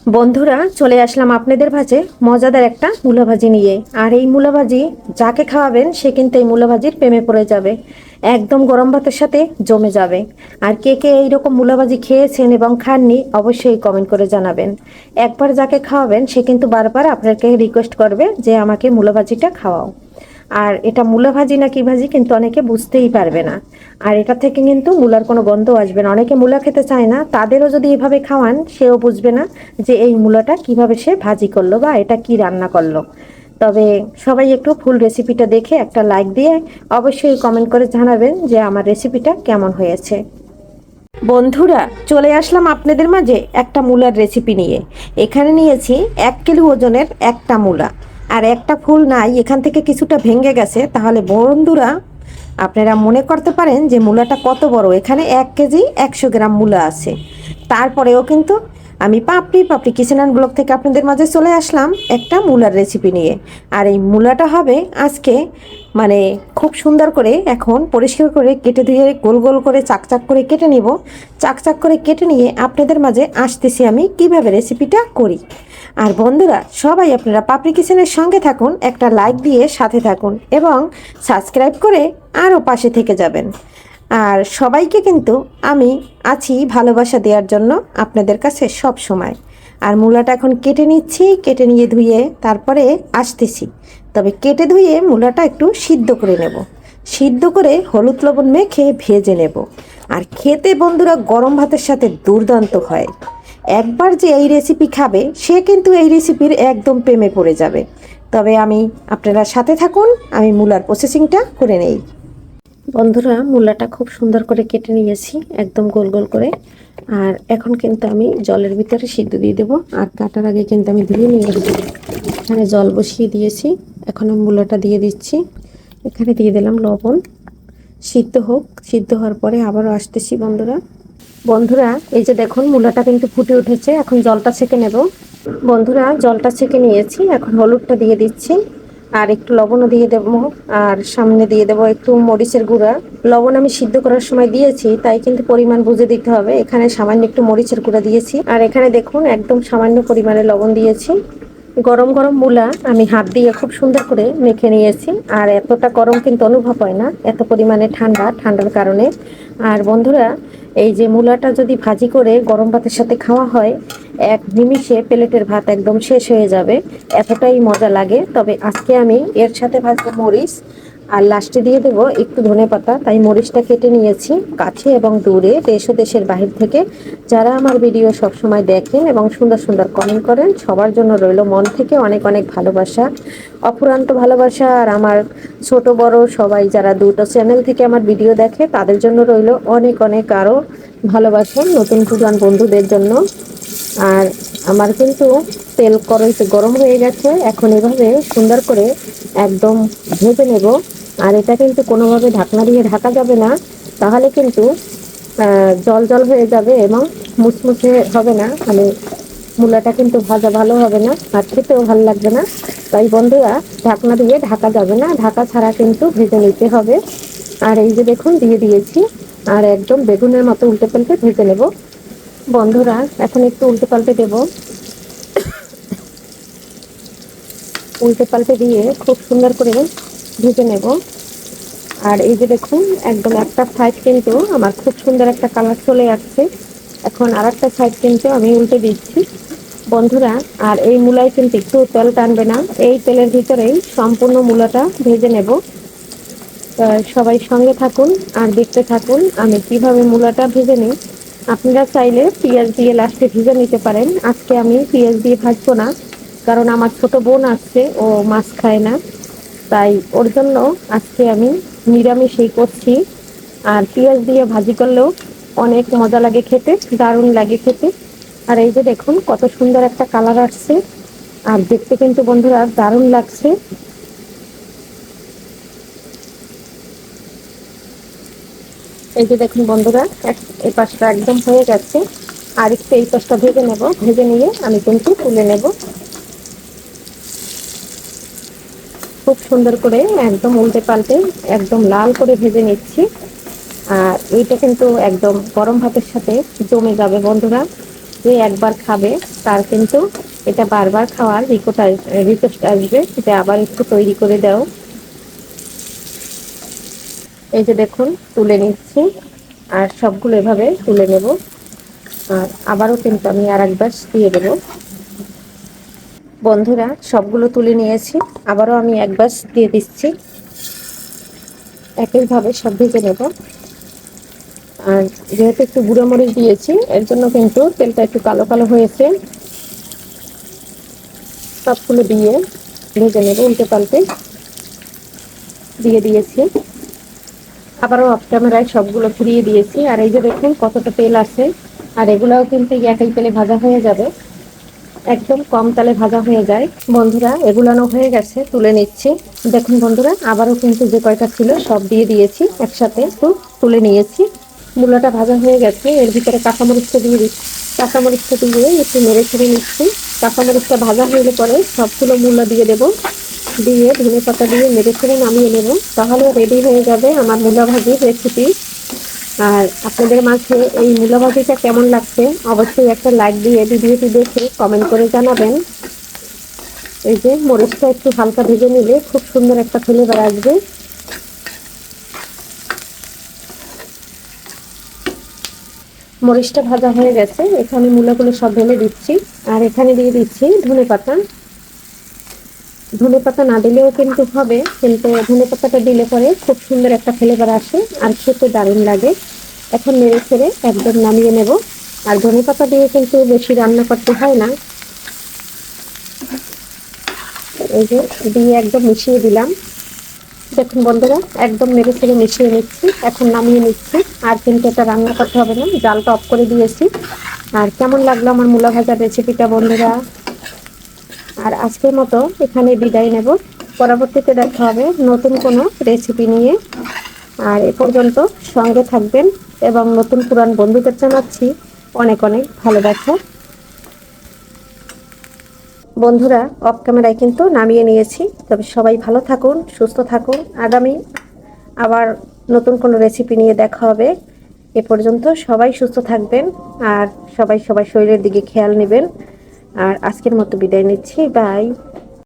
বন্ধুরা, চলে আসলাম আপনাদের মাঝে মজাদার একটা মূলা ভাজি নিয়ে। আর এই মূলা ভাজি যাকে খাওয়াবেন সে কিন্তু এই মূলা ভাজির প্রেমে পড়ে যাবে। একদম গরম ভাতের সাথে জমে যাবে। আর কে কে এইরকম মূলা ভাজি খেয়েছেন এবং খাননি অবশ্যই কমেন্ট করে জানাবেন। একবার যাকে খাওয়াবেন সে কিন্তু বারবার আপনাকে রিকোয়েস্ট করবে যে আমাকে মূলা ভাজিটা খাওয়াও। আর এটা মূলা ভাজি না কি ভাজি কিন্তু অনেকে বুঝতেই পারবে না। আর এটা থেকে কিন্তু মূলার কোনো গন্ধ আসবে না। অনেকে মূলা খেতে চায় না, তাদেরও যদি এভাবে খাওয়ান সেও বুঝবে না যে এই মূলাটা কিভাবে সে ভাজি করলো বা এটা কি রান্না করলো। তবে সবাই একটু ফুল রেসিপিটা দেখে একটা লাইক দিয়ে অবশ্যই কমেন্ট করে জানাবেন যে আমার রেসিপিটা কেমন হয়েছে। বন্ধুরা, চলে আসলাম আপনাদের মাঝে একটা মূলার রেসিপি নিয়ে। এখানে নিয়েছি 1 কিলো ওজনের একটা মূলা। আর একটা ফুল নাই, এখান থেকে কিছুটা ভেঙে গেছে। তাহলে বন্ধুরা আপনারা মনে করতে পারেন যে মূলাটা কত বড়। এখানে 1 কেজি 100 গ্রাম মূলা আছে। তারপরেও কিন্তু আমি পাপড়ি পাপড়ি কিচেন অ্যান্ড ব্লগ থেকে আপনাদের মাঝে চলে আসলাম একটা মূলার রেসিপি নিয়ে। আর এই মূলাটা হবে আজকে মানে খুব সুন্দর করে এখন পরিষ্কার করে কেটে ধুয়ে গোল গোল করে চাকচাক করে কেটে নিব। চাকচাক করে কেটে নিয়ে আপনাদের মাঝে আসতেছি আমি কিভাবে রেসিপিটা করি। আর বন্ধুরা সবাই আপনারা পাপড়ি কিচেনের সঙ্গে থাকুন, একটা লাইক দিয়ে সাথে থাকুন এবং সাবস্ক্রাইব করে আরও পাশে থেকে যাবেন। আর সবাইকে কিন্তু আমি আছি ভালোবাসা দেওয়ার জন্য আপনাদের কাছে সব সময়। আর মূলাটা এখন কেটে নিচ্ছি, কেটে নিয়ে ধুয়ে তারপরে আসতেছি। তবে কেটে ধুয়ে মূলাটা একটু সিদ্ধ করে নেব। সিদ্ধ করে হলুদ লবণ মেখে ভেজে নেব। আর খেতে বন্ধুরা গরম ভাতের সাথে দুর্দান্ত হয়। একবার যে এই রেসিপি খাবে সে কিন্তু এই রেসিপির একদম প্রেমে পড়ে যাবে। তবে আপনারা সাথে থাকুন, আমি মূলার প্রসেসিংটা করে নেই। বন্ধুরা, মূলাটা খুব সুন্দর করে কেটে নিয়েছি একদম গোল গোল করে। আর এখন কিন্তু আমি জলের ভিতরে সিদ্ধ দিয়ে দেবো। আর কাটার আগে কিন্তু আমি ধুয়ে নিয়ে দেবো। এখানে জল বসিয়ে দিয়েছি, এখন আমি মূলাটা দিয়ে দিচ্ছি। এখানে দিয়ে দিলাম লবণ। সিদ্ধ হোক, সিদ্ধ হওয়ার পরে আবারও আসতেছি বন্ধুরা। বন্ধুরা এই যে দেখুন মূলাটা কিন্তু ফুটে উঠেছে, এখন জলটা ছেঁকে নেব। বন্ধুরা জলটা ছেঁকে নিয়েছি, এখন হলুদটা দিয়ে দিচ্ছি। আর একটু লবণও দিয়ে দেবো। আর সামনে দিয়ে দেবো একটু মরিচের গুঁড়া। লবণ আমি সিদ্ধ করার সময় দিয়েছি, তাই কিন্তু পরিমাণ বুঝে দিতে হবে। এখানে সামান্য একটু মরিচের গুঁড়া দিয়েছি। আর এখানে দেখুন একদম সামান্য পরিমাণে লবণ দিয়েছি। গরম গরম মূলা আমি হাত দিয়ে খুব সুন্দর করে মেখে নিয়েছি। আর এতটা গরম কিন্তু অনুভব হয় না, এত পরিমাণে ঠান্ডার কারণে। আর বন্ধুরা এই যে মূলাটা যদি ভাজি করে গরম ভাতের সাথে খাওয়া হয়, এক নিমিষে প্লেটের ভাত একদম শেষ হয়ে যাবে, এতটাই মজা লাগে। তবে আজকে আমি এর সাথে ভাজবো মরিচ, আর লাস্টে দিয়ে দেবো একটু ধনেপাতা। তাই মরিচটা কেটে নিয়েছি কাছে এবং দূরে, দেশ ও দেশের বাহির থেকে যারা আমার ভিডিও সবসময় দেখেন এবং সুন্দর সুন্দর কমেন্ট করেন, সবার জন্য রইল মন থেকে অনেক অনেক ভালোবাসা, অফুরন্ত ভালোবাসা। আর আমার ছোট বড় সবাই যারা দুটো চ্যানেল থেকে আমার ভিডিও দেখে তাদের জন্য রইল অনেক অনেক আরও ভালোবাসা, নতুন পুরান বন্ধুদের জন্য। আর আমার কিন্তু তেল কড়াইতে গরম হয়ে গেছে, এখন এভাবে সুন্দর করে একদম ভেজে নেব। আর এটা কিন্তু কোনোভাবে ঢাকনা দিয়ে ঢাকা যাবে না, তাহলে কিন্তু জল জল হয়ে যাবে এবং মুচমুচে হবে না। মানে মূলাটা কিন্তু ভাজা ভালো হবে না আর খেতেও ভালো লাগবে না। তাই বন্ধুরা ঢাকনা দিয়ে ঢাকা যাবে না, ঢাকা ছাড়া কিন্তু ভেজে নিতে হবে। আর এই যে দেখুন দিয়ে দিয়েছি। আর একদম বেগুনের মতো উল্টে পাল্টে ভেজে নেব। বন্ধুরা এখন একটু উল্টে পাল্টে দেব। উল্টে পাল্টে দিয়ে খুব সুন্দর করে ভেজে নেব। আর এই যে দেখুন একদম একটা সাইড কিন্তু আমার খুব সুন্দর একটা কালার চলে আসছে। এখন আর একটা সাইড কিন্তু আমি উল্টে দিচ্ছি বন্ধুরা। আর এই মূলায় কিন্তু একটু তেল টানবে না, এই তেলের ভিতরেই সম্পূর্ণ মূলাটা ভেজে নেব। সবাই সঙ্গে থাকুন আর দেখতে থাকুন আমি কিভাবে মূলাটা ভেজে নিই। আপনারা চাইলে পেঁয়াজ দিয়ে লাস্টে ভেজে নিতে পারেন। আজকে আমি পেঁয়াজ দিয়ে ভাজবো না, কারণ আমার ছোট বোন আসছে, ও মাছ খায় না। তাই ওর জন্য আজকে আমি নিরামিষই করছি। আর পেঁয়াজ দিয়ে ভাজি করলেও অনেক মজা লাগে খেতে, দারুণ লাগে খেতে। আর এই যে দেখুন কত সুন্দর একটা কালার আসছে, আর দেখতে কিন্তু বন্ধুরা দারুণ লাগছে। এই যে দেখুন বন্ধুরা এই পাশটা একদম হয়ে গেছে। আর একটু এই পাশটা ভেজে নেব, ভেজে নিয়ে আমি কিন্তু তুলে নেব। খুব সুন্দর করে একদম উল্টে পাল্টে একদম লাল করে ভেজে নিচ্ছি। আর এইটা কিন্তু একদম গরম ভাতের সাথে জমে যাবে বন্ধুরা। যে একবার খাবে তার কিন্তু এটা বারবার খাওয়ার রিকোয়েস্ট আসবে যে আবার একটু তৈরি করে দাও। এই যে দেখুন তুলে নিচ্ছি, আর সবগুলো এভাবে তুলে নেব। আর আবারও কিন্তু আমি আর একবার দিয়ে দেবো। বন্ধুরা সবগুলো তুলে নিয়েছি, আবারও আমি একবার দিয়ে দিচ্ছি। একইভাবে সব ভেজে নেব। আর যেহেতু একটু গুঁড়ো মরিচ দিয়েছি এর জন্য কিন্তু তেলটা একটু কালো কালো হয়েছে। সবগুলো দিয়ে ভেজে নেব, উল্টে পাল্টে দিয়ে দিয়েছি। আবারও অফ ক্যামেরায় সবগুলো ঘুরিয়ে দিয়েছি। আর এই যে দেখুন কতটা তেল আছে, আর এগুলাও কিন্তু একই তেলে ভাজা হয়ে যাবে, একদম কম তেলে ভাজা হয়ে যায়। বন্ধুরা এগুলানো হয়ে গেছে, তুলে নিচ্ছি। দেখুন বন্ধুরা আবারও কিন্তু যে কয়টা ছিল সব দিয়ে দিয়েছি একসাথে, তো তুলে নিয়েছি। মূলাটা ভাজা হয়ে গেছে, এর ভিতরে কাঁচামরিচটা দিয়ে দিচ্ছি। কাঁচামরিচটা দিয়ে একটু নেড়ে ছেড়ে নিচ্ছি। কাঁচামরিচটা ভাজা হয়ে পরে সবগুলো মূলা দিয়ে দেবো, দিয়ে ধনে পাতা দিয়ে নেড়ে ছেড়ে নামিয়ে নেব। তাহলে রেডি হয়ে যাবে আমার মূলা ভাজির রেসিপি। আর আপনাদের মাঝে এই মূলা ভাজিটা কেমন লাগছে অবশ্যই একটা লাইক দিয়ে ভিডিওটি দেখে কমেন্ট করে জানাবেন। এই যে মরিচটা একটু হালকা ভেজে নিলে খুব সুন্দর একটা ফ্লেভার আসবে। মরিচটা ভাজা হয়ে গেছে, এখানে মূলাগুলো সব ঢেলে দিচ্ছি। আর এখানে দিয়ে দিচ্ছি ধনে পাতা। ধনে পাতা না দিলেও কিন্তু হবে, কিন্তু ধনে পাতাটা দিলে পরে খুব সুন্দর একটা ফ্লেভার আসে আর খেতে দারুণ লাগে। এখন নেড়ে ছেড়ে একদম নামিয়ে নেব। আর ধনে পাতা দিয়ে কিন্তু বেশি রান্না করতে হয় না। এই যে দিয়ে একদম মিশিয়ে দিলাম। দেখুন বন্ধুরা একদম নেড়ে ছেড়ে মিশিয়ে নিচ্ছি, এখন নামিয়ে নিচ্ছি। আর কিন্তু এটা রান্না করতে হবে না, জালটা অফ করে দিয়েছি। আর কেমন লাগলো আমার মূলা ভাজার রেসিপিটা বন্ধুরা? আর আজকের মতো এখানে বিদায় নেব, পরবর্তীতে দেখা হবে নতুন কোনো রেসিপি নিয়ে। আর এ পর্যন্ত সঙ্গে থাকবেন এবং নতুন পুরান বন্ধুদের জানাচ্ছি অনেক অনেক ভালোবাসা। বন্ধুরা অফ ক্যামেরায় কিন্তু নামিয়ে নিয়েছি। তবে সবাই ভালো থাকুন, সুস্থ থাকুন। আগামী আবার নতুন কোনো রেসিপি নিয়ে দেখা হবে। এ পর্যন্ত সবাই সুস্থ থাকবেন আর সবাই শরীরের দিকে খেয়াল নেবেন। আর আজকের মতো বিদায় নিচ্ছি, বাই।